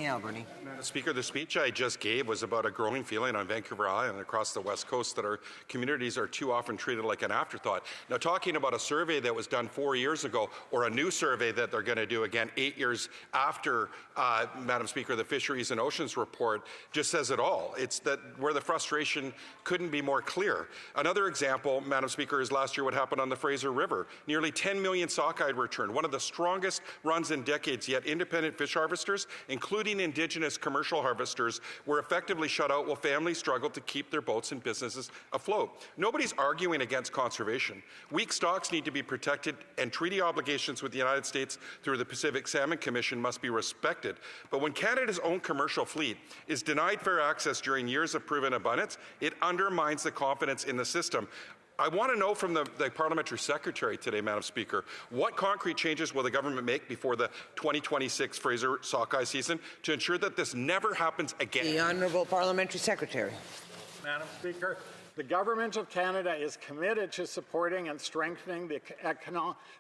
Courtenay-Alberni. Madam Speaker, the speech I just gave was about a growing feeling on Vancouver Island and across the West Coast that our communities are too often treated like an afterthought. Now, talking about a survey that was done 4 years ago or a new survey that they're going to do again 8 years after, Madam Speaker, the Fisheries and Oceans report just says it all. It's that where the frustration couldn't be more clear. Another example, Madam Speaker, is last year what happened on the Fraser River. Nearly 10 million sockeye returned, one of the strongest runs in decades, yet independent fish harvesters, including Indigenous commercial harvesters, were effectively shut out while families struggled to keep their boats and businesses afloat. Nobody's arguing against conservation. Weak stocks need to be protected, and treaty obligations with the United States through the Pacific Salmon Commission must be respected. But when Canada's own commercial fleet is denied fair access during years of proven abundance, it undermines the confidence in the system. I want to know from the Parliamentary Secretary today, Madam Speaker, what concrete changes will the government make before the 2026 Fraser sockeye season to ensure that this never happens again? The Honourable Parliamentary Secretary. Madam Speaker, the Government of Canada is committed to supporting and strengthening the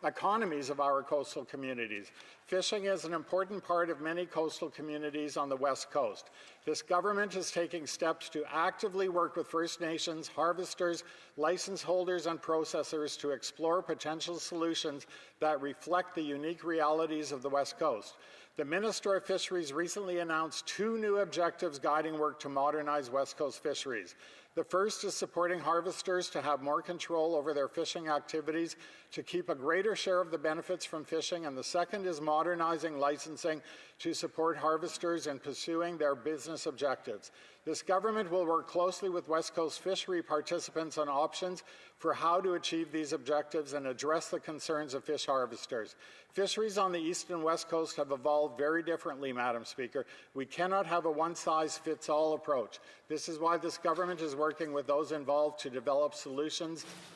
economies of our coastal communities. Fishing is an important part of many coastal communities on the West Coast. This government is taking steps to actively work with First Nations, harvesters, license holders, and processors to explore potential solutions that reflect the unique realities of the West Coast. The Minister of Fisheries recently announced 2 new objectives guiding work to modernize West Coast fisheries. The first is supporting harvesters to have more control over their fishing activities to keep a greater share of the benefits from fishing, and the second is modernizing licensing to support harvesters in pursuing their business objectives. This government will work closely with West Coast fishery participants on options for how to achieve these objectives and address the concerns of fish harvesters. Fisheries on the East and West Coast have evolved very differently, Madam Speaker. We cannot have a one-size-fits-all approach. This is why this government is working with those involved to develop solutions